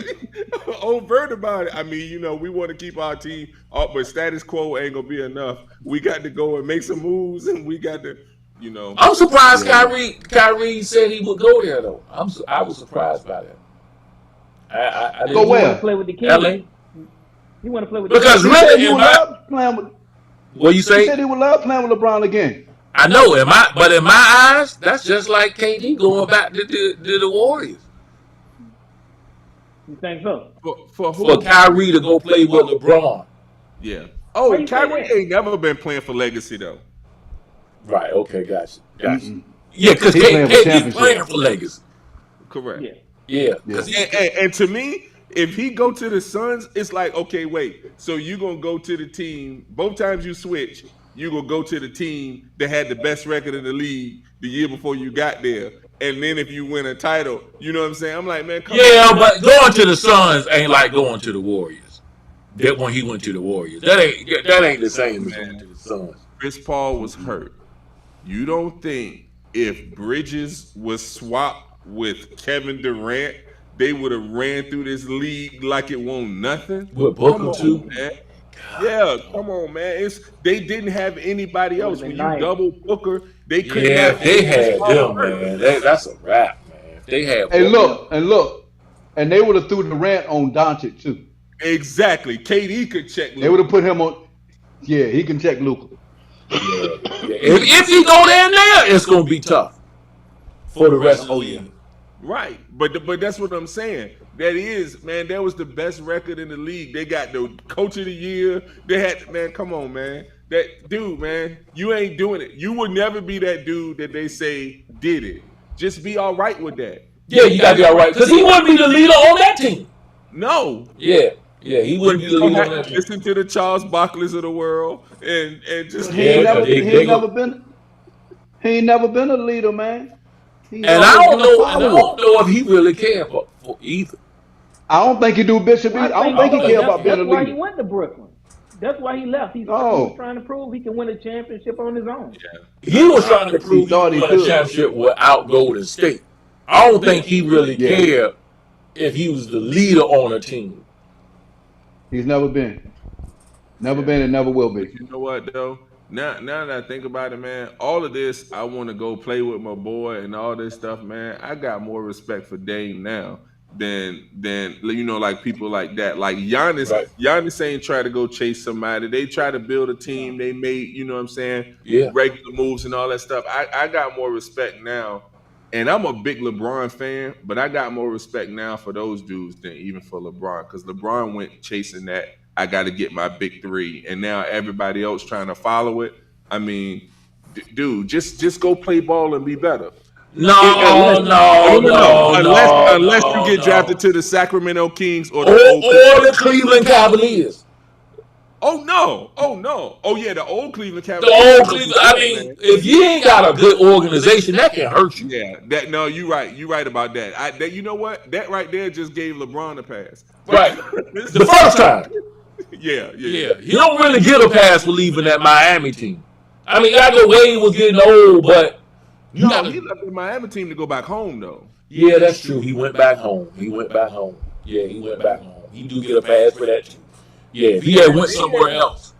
overt about it. I mean, we want to keep our team up, but status quo ain't gonna be enough. We got to go and make some moves, and we got to You know, I'm surprised Kyrie said he would go there though. I was surprised by that. I Go didn't where? Play with the Kings. LA You want to play with because He said really, he would love playing with. what you He say? said he would love playing with LeBron again. I know, but in my eyes, that's just like KD going back to the Warriors. You think so? for who? For Kyrie to go play with LeBron. Yeah. Why Oh, you say Kyrie that? ain't never been playing for legacy though. Right. Okay. Gotcha. Yeah, because He playing for KD's championship. playing for legacy. Correct. Yeah. Yeah. Because And to me, if he go to the Suns, it's like, okay, wait. So you gonna go to the team? Both times you switch, you gonna go to the team that had the best record in the league the year before you got there. And then if you win a title, you know what I'm saying? I'm like, man, come on. but going to the Suns ain't like going to the Warriors. That when he went to the Warriors, that ain't the same as going to the Suns. Chris Paul was hurt. You don't think if Bridges was swapped with Kevin Durant, they would have ran through this league like it won't nothing? With Booker Come on, too. man. Yeah, come on, man. They didn't have anybody else. When you nice. double Booker, they couldn't Yeah, have they had Chris Paul them, hurt. man. That's a wrap, man. If they had. Hey, look, and they would have threw the rant on Doncic too. Exactly. KD could check. They would have put him on. Yeah, he can check Luka. Yeah. If he go there now, it's gonna be tough for the rest of the year. Right, but that's what I'm saying. That is, man, that was the best record in the league. They got the coach of the year. They had, man, come on, man. That dude, man, you ain't doing it. You would never be that dude that they say did it. Just be all right with that. Yeah, you gotta be all right because he wouldn't be the leader on that team. No. Yeah, he wouldn't be the You don't leader on have that to team. listen to the Charles Barkleys of the world and just He ain't Yeah, never, they- he they ain't go- never been. He ain't never been a leader, man. He's And I always don't been a know. And I follower. don't know if he really cared for either. I don't think he do Bishop. I don't think he care about being a That's why he leader. went to Brooklyn. That's why he left. He Oh. was trying to prove he can win a championship on his own. He was trying to prove he thought he won a could. championship without Golden State. I don't think he really Yeah. cared if he was the leader on a team. He's never been. Never been and never will be. You know what though? Now that I think about it, man, all of this, I want to go play with my boy and all this stuff, man. I got more respect for Dame now than you know, like people like that. Like Giannis, Right. Giannis ain't try to go chase somebody. They try to build a team. They made, you know what I'm saying, Yeah. regular moves and all that stuff. I got more respect now. And I'm a big LeBron fan, but I got more respect now for those dudes than even for LeBron, because LeBron went chasing that. I got to get my big three, and now everybody else trying to follow it. I mean, dude, just go play ball and be better. No. Unless you get drafted to the Sacramento Kings or the old or the Cleveland Cavaliers. Oh no! Oh yeah, the old Cleveland The Cavaliers. old Cleveland. I mean, if you ain't got a good organization, that can hurt you. Yeah, that no, you're right about that. You know what? That right there just gave LeBron a pass. Right. The first time. Yeah. He don't really get a pass for leaving that Miami team. I mean, I know Wade was getting old, but you No, gotta- he left the Miami team to go back home though. yeah, that's true. He went back home. Yeah, he went back home. He do get a pass for that too. Yeah, if he had went somewhere else.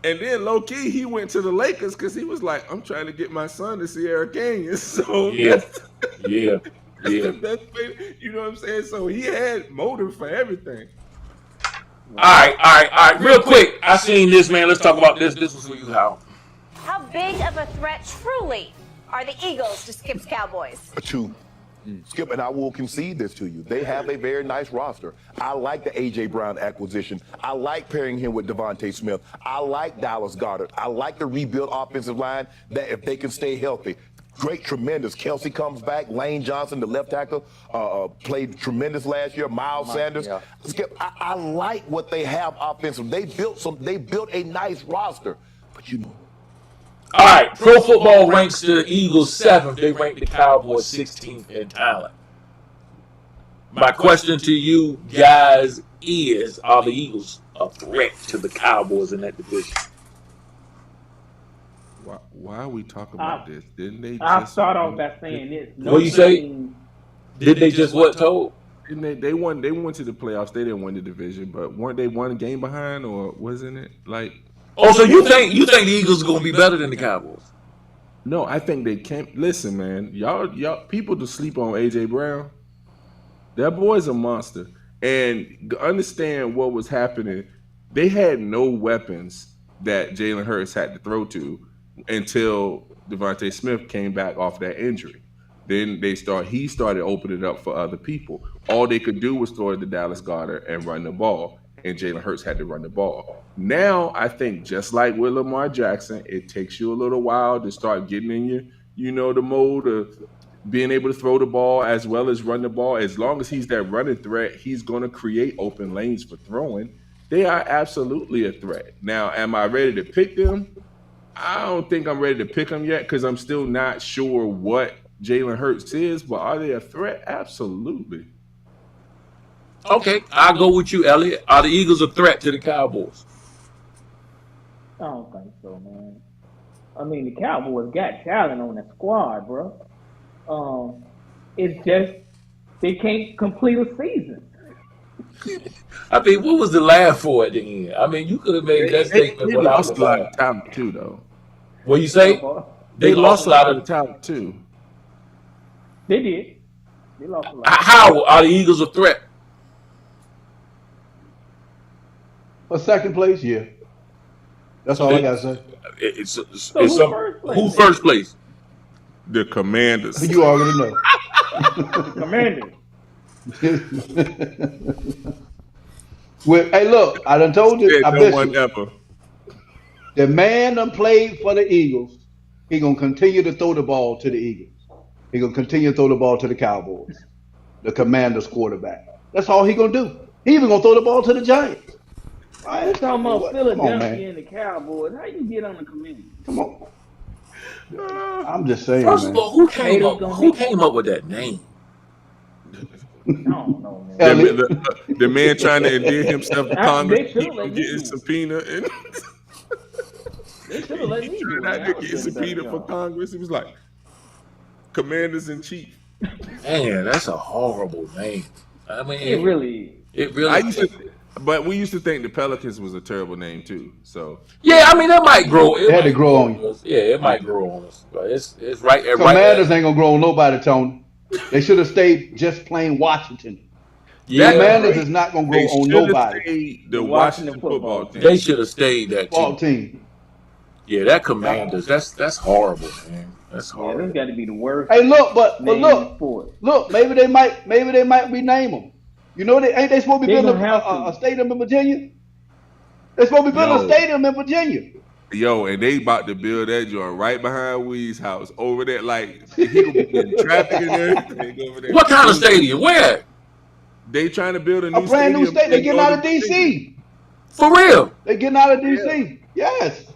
And then low key, he went to the Lakers because he was like, "I'm trying to get my son to Sierra Canyon." So Yeah. that's Yeah. the best way. You know what I'm saying? So he had motive for everything. All right. Real quick, I seen this, man. Let's talk about this. This was for you, Hal. How big of a threat truly are the Eagles to Skip's Cowboys? Two. Skip, and I will concede this to you. They have a very nice roster. I like the A.J. Brown acquisition. I like pairing him with Devontae Smith. I like Dallas Goedert. I like the rebuilt offensive line that if they can stay healthy. Great, tremendous. Kelsey comes back. Lane Johnson, the left tackle, played tremendous last year. Miles Sanders. Yeah. Skip, I like what they have offensive. They built a nice roster. But you know, All right, Pro Football ranks the Eagles 7th. They rank the Cowboys 16th in talent. My question to you guys is, are the Eagles a threat to the Cowboys in that division? Why are we talking about this? Didn't they? I'll just start off by saying this. What you say? Did they just what told? Didn't they won? They went to the playoffs. They didn't win the division, but weren't they one game behind, or wasn't it like? Oh, so you think the Eagles are going to be better than the Cowboys? No, I think they can't. Listen, man, y'all people to sleep on AJ Brown. That boy's a monster. And understand what was happening. They had no weapons that Jalen Hurts had to throw to until Devontae Smith came back off that injury. Then he started opening up for other people. All they could do was throw it to Dallas Goedert and run the ball, and Jalen Hurts had to run the ball. Now, I think just like with Lamar Jackson, it takes you a little while to start getting in the mode of being able to throw the ball as well as run the ball. As long as he's that running threat, he's going to create open lanes for throwing. They are absolutely a threat. Now, am I ready to pick them? I don't think I'm ready to pick them yet because I'm still not sure what Jalen Hurts is, but are they a threat? Absolutely. Okay, I'll go with you, Elliot. Are the Eagles a threat to the Cowboys? I don't think so, man. I mean, the Cowboys got talent on that squad, bro. It's just they can't complete a season. I mean, what was the laugh for at the end? I mean, you could have made that statement They without lost a lot of talent too, though. What you say? They lost a lot of talent too. They did. They lost a lot. How are the Eagles a threat? For second place, yeah. That's all I gotta say. Who's first place? The Commanders. You already know. Commanders. Hey, look, I done told you. I no bet one you. ever. The man done played for the Eagles. He gonna continue to throw the ball to the Eagles. He gonna continue to throw the ball to the Cowboys. The Commanders quarterback. That's all he gonna do. He even gonna throw the ball to the Giants. We're talking about Come on, Philadelphia man. and the Cowboys. How you get on the Commanders? Come on. I'm just saying, First man. of all, who came up with that name? I don't know, man. The man trying to endear himself to They Congress, should've keep let from me getting do it. subpoena, and They should have let me do it. trying I to would've get done a better subpoena for job. Congress. It was like Commanders in Chief. Man, that's a horrible name. I mean, It really is. But we used to think the Pelicans was a terrible name too. So Yeah, I mean that might grow. It had to grow on you. us. Yeah, it might grow on us. But it's right. Commanders ain't gonna grow on nobody, Tony. They should have stayed just plain Washington. Yeah, Commanders is not gonna grow they on should have nobody. stayed the Washington Washington football team. They should have stayed that Ball team. team. Yeah, that Commanders. That's horrible, man. That's Yeah, horrible. this got to be the worst. Hey, look, but name in look, sport. maybe they might rename them. You know, ain't they supposed to be They building gonna have a to. stadium in Virginia? They're supposed to be building Yo. a stadium in Virginia. Yo, and they about to build that joint right behind Wee's house over there. Like he gonna be getting traffic in everything over there. What kind of stadium? Where? They trying to build a new A brand new stadium state. They in getting out of Northern Virginia. DC. For real? They getting out of DC. Yes.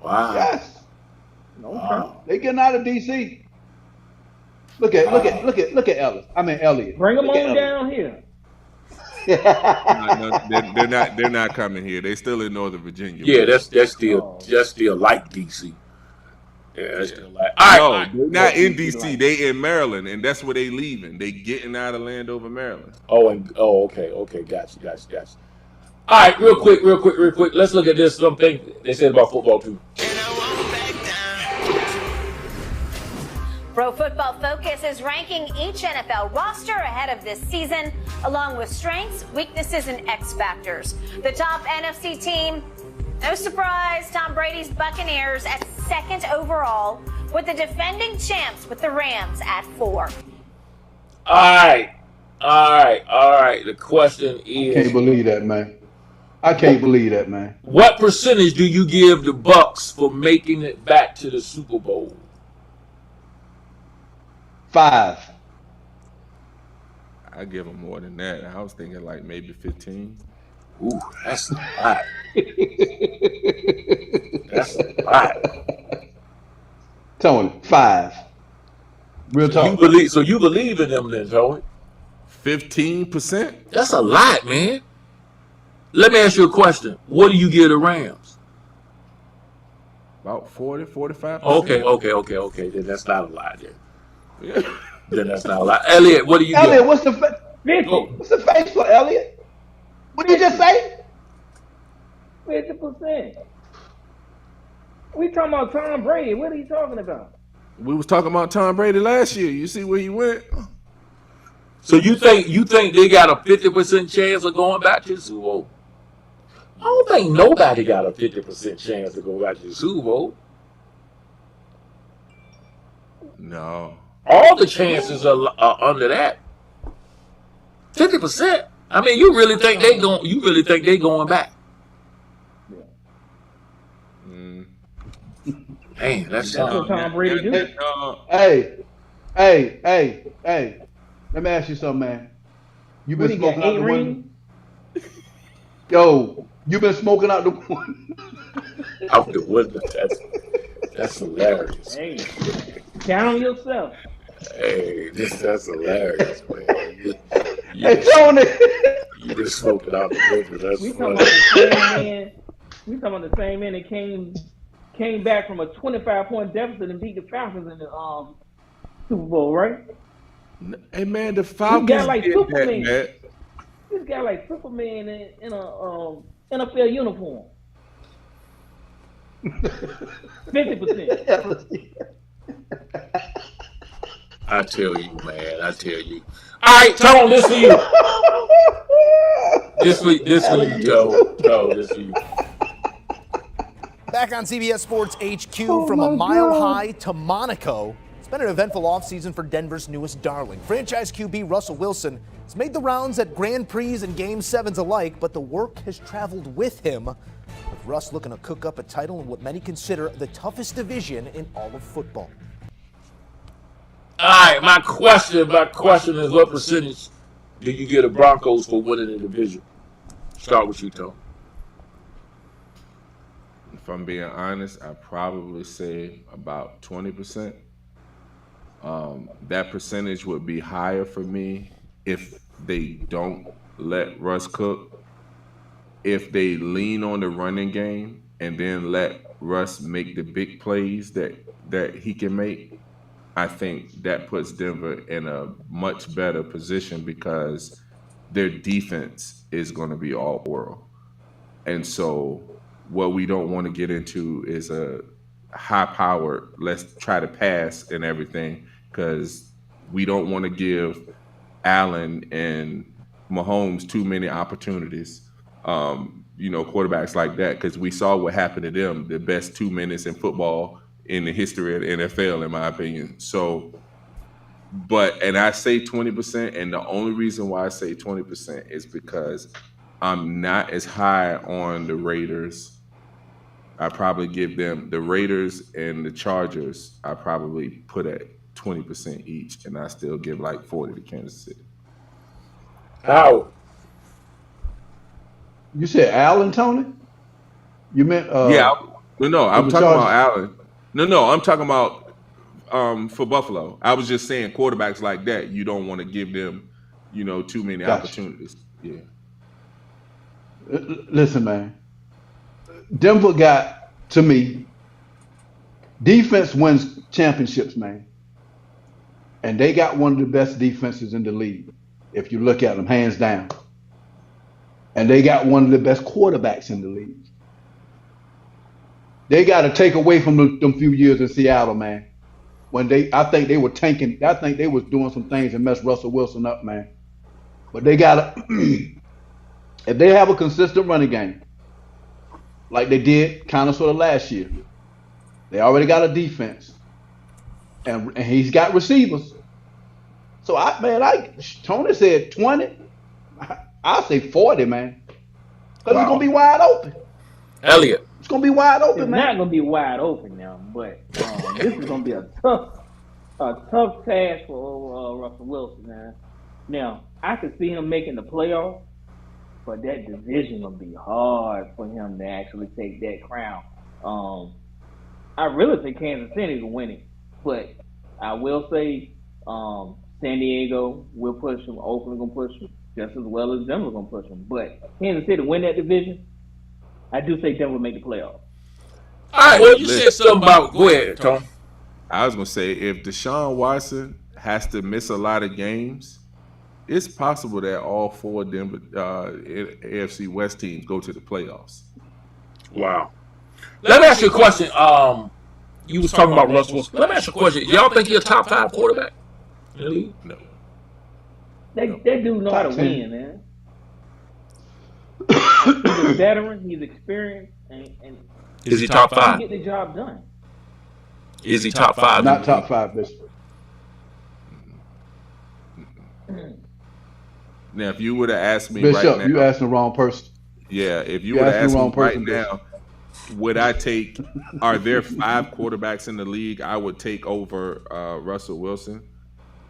Wow. Yes. Wow. They getting out of DC. Look at Ellis. I mean Elliott. Bring them Look at on Elliott. down here. No, they're not coming here. They still in Northern Virginia. Yeah, that's still like DC. Yeah, that's still like. All right. They're not in DC. They in Maryland, and that's where they leaving. They getting out of Landover, Maryland. Okay. Gotcha. All right, real quick. Let's look at this. Something they said about football too. Pro Football Focus is ranking each NFL roster ahead of this season, along with strengths, weaknesses, and X factors. The top NFC team, no surprise, Tom Brady's Buccaneers at second overall, with the defending champs with the Rams at 4. All right. The question is, Can't believe that, man. I can't believe that, man. what percentage do you give the Bucs for making it back to the Super Bowl? 5. I give them more than that. I was thinking like maybe 15. Ooh, that's a lot. That's a lot. Tony, 5. Real talk. You believe in them then, Tony? 15%? That's a lot, man. Let me ask you a question. What do you give the Rams? About 40, 45%. Okay. Then that's not a lot then. Then that's not a lot. Elliot, what do you Elliot, give? what's the face for Elliot? What did you just say? 50%. We talking about Tom Brady. What are you talking about? We was talking about Tom Brady last year. You see where he went? So you think they got a 50% chance of going back to the Super Bowl? I don't think nobody got a 50% chance to go back to the Super Bowl. No. All the chances are under that. 50%. I mean, you really think they going back? Man, that's what Tom Brady do. Hey. Let me ask you something, man. You been smoking out the one? Yo, you been smoking out the one? Out the window. That's hilarious. Hey, count on yourself. Hey, that's hilarious, man. Hey, Tony. You been smoking out the window. That's We funny. talking about the same man that came back from a 25-point deficit and beat the Falcons in the Super Bowl, right? Hey man, the Falcons This guy like did Superman. that, man. This guy like Superman in a NFL uniform. 50%. I tell you, man. I tell you. All right, Tone, this for you. This for you, Joe. Joe, this for you. Back on CBS Sports HQ, from a mile high to Monaco. It's been an eventful offseason for Denver's newest darling. Franchise QB Russell Wilson has made the rounds at Grand Prix and Game 7s alike, but the work has traveled with him, with Russ looking to cook up a title in what many consider the toughest division in all of football. All right, my question is, what percentage do you get the Broncos for winning the division? Start with you, Tone. If I'm being honest, I probably say about 20%. That percentage would be higher for me if they don't let Russ cook. If they lean on the running game and then let Russ make the big plays that he can make, I think that puts Denver in a much better position because their defense is going to be all world. And so what we don't want to get into is a high-powered, let's try to pass and everything, because we don't want to give Allen and Mahomes too many opportunities, quarterbacks like that, because we saw what happened to them, the best 2 minutes in football in the history of the NFL, in my opinion. So, and I say 20%, and the only reason why I say 20% is because I'm not as high on the Raiders. I probably give them the Raiders and the Chargers. I probably put at 20% each, and I still give like 40 to Kansas City. How? You said Allen, Tony? You meant yeah? No, I'm talking about Allen. No, I'm talking about for Buffalo. I was just saying quarterbacks like that, you don't want to give them, too many opportunities. Yeah. Listen, man. Denver got, to me, defense wins championships, man. And they got one of the best defenses in the league, if you look at them, hands down. And they got one of the best quarterbacks in the league. They got to take away from them few years in Seattle, man. I think they were tanking. I think they was doing some things that messed Russell Wilson up, man. But they got to, if they have a consistent running game, like they did kind of sort of last year, they already got a defense, and he's got receivers. So Tony said 20. I'll say 40, man, because it's gonna be wide open. Elliot. It's gonna be wide open, it's man. It's not gonna be wide open now, but this is gonna be a tough task for Russell Wilson, man. Now I could see him making the playoffs, but that division gonna be hard for him to actually take that crown. I really think Kansas City will win it, but I will say San Diego will push him. Oakland gonna push him just as well as Denver gonna push him. But Kansas City win that division. I do say Denver will make the playoffs. All right, well, you said something about. Go ahead, Tom. I was gonna say if Deshaun Watson has to miss a lot of games, it's possible that all four Denver AFC West teams go to the playoffs. Wow. Let me ask you a question. You was talking about Russell Wilson. Let me ask you a question. Y'all think he's a top 5 quarterback in the league? No. That dude know how to win, man. He's a veteran. He's experienced, and Is he top 5? he get the job done. Is he top 5? Not top 5, Bishop. Now, if you would have asked me Bishop, right now, you asking the wrong person. yeah, if you You would have asked asked the me wrong right person, now, would I take? Are there 5 quarterbacks in the league I would take over Russell Wilson?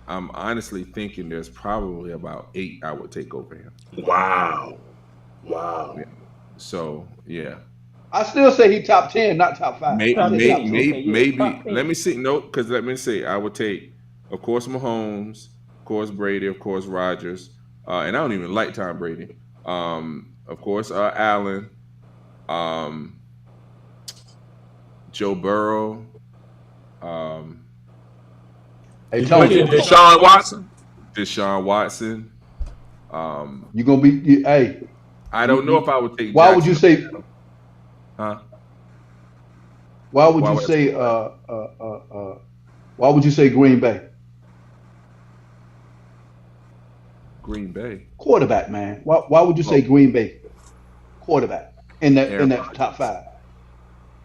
I'm honestly thinking there's probably about 8 I would take over him. Wow. Yeah. So yeah. I still say he top 10, not top 5. Maybe. I say top 10. Maybe. Let me see. No, because let me see. I would take, of course, Mahomes, of course, Brady, of course, Rodgers, and I don't even like Tom Brady. Of course, Allen, Joe Burrow. Hey, Tony, Deshaun Watson. Deshaun Watson. you gonna be? Hey, I don't know if I would take. why would you say? Huh? Why would Why you would I say? Why would you say Green Bay Green Bay. quarterback, man? Why would you say Green Bay quarterback in that top 5?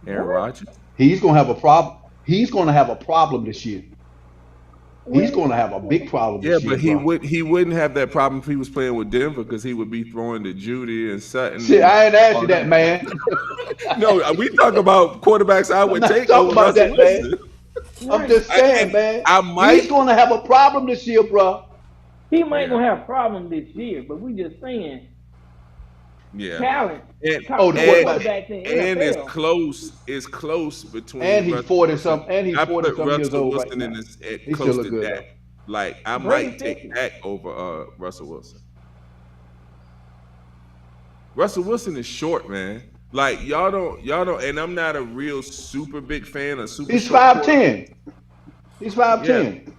Aaron Rodgers. He's gonna have a problem. He's gonna have a problem this year. He's gonna have a big problem Yeah, this year. but he bro. wouldn't have that problem if he was playing with Denver because he would be throwing to Judy and Sutton. Shit, I ain't asked you that, man. No, we talk about quarterbacks I would I'm not take talking over about Russell that, man. Wilson. I'm just saying, man. I might. He's gonna have a problem this year, bro. He might gonna have problems this year, but we just saying Yeah. talent. And, top the quarterbacks in and it's NFL. close between. And he's Russell 40 Wilson. something. And he's I 40 put something years Russell old right Wilson now. in this He close still to look good, that. Like I Brady might take Pickens. that over Russell Wilson. Russell Wilson is short, man. Like y'all don't, and I'm not a real super big fan of super. He's short 5'10". He's 5'10".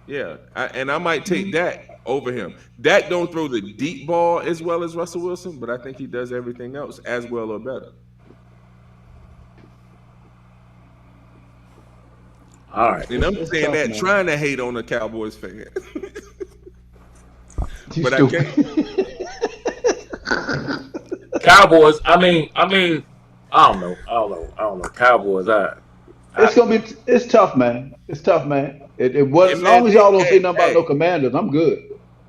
Yeah, and I might take Dak over him. Dak don't throw the deep ball as well as Russell Wilson, but I think he does everything else as well or better. All right. And I'm It's saying tough, that man. trying to hate on a Cowboys fan. You But I stupid. Cowboys. I mean, I don't know. Cowboys. It's gonna be. It's tough, man. It's tough, man. It was Hey, as long man, as y'all don't say hey, nothing about hey. no Commanders, I'm good.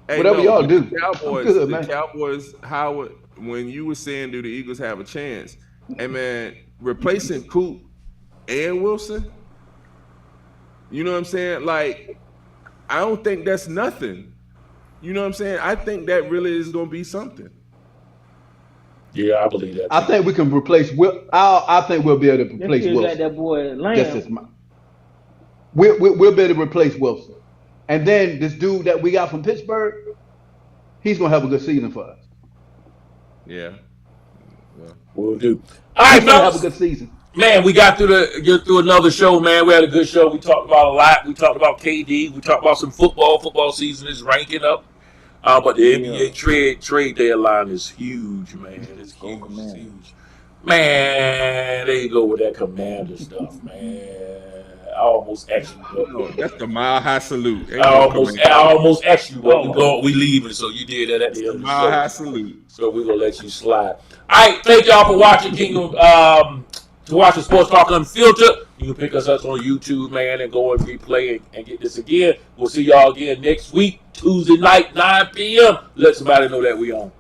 Hey, Whatever no, y'all but do, the Cowboys, I'm good, man. The Cowboys, Howard, when you were saying, do the Eagles have a chance? Hey, man, replacing Coop and Wilson, you know what I'm saying? Like, I don't think that's nothing. You know what I'm saying? I think that really is going to be something. Yeah, I believe that. I think we can replace. I think we'll be able to They replace still got Wilson. that boy Lamb. Just as much. We'll be able to replace Wilson, and then this dude that we got from Pittsburgh, he's gonna have a good season for us. Yeah. We'll do. All right, He's gonna have a fellas. good season. Man, we got through another show, man. We had a good show. We talked about a lot. We talked about KD. We talked about some football. Football season is ranking up. But the NBA trade deadline is huge, man. It's huge. It's huge. Man, there you go with that Commander stuff, man. I almost asked you. No, that's the Mile High Salute. I almost asked you, but we leaving, so you did that at the end of the Mile High show. Salute. So we're gonna let you slide. All right, thank y'all for watching Kingdom. To watch the Sports Talk Unfiltered, you can pick us up on YouTube, man, and go and replay and get this again. We'll see y'all again next week, Tuesday night, 9 p.m. Let somebody know that we on.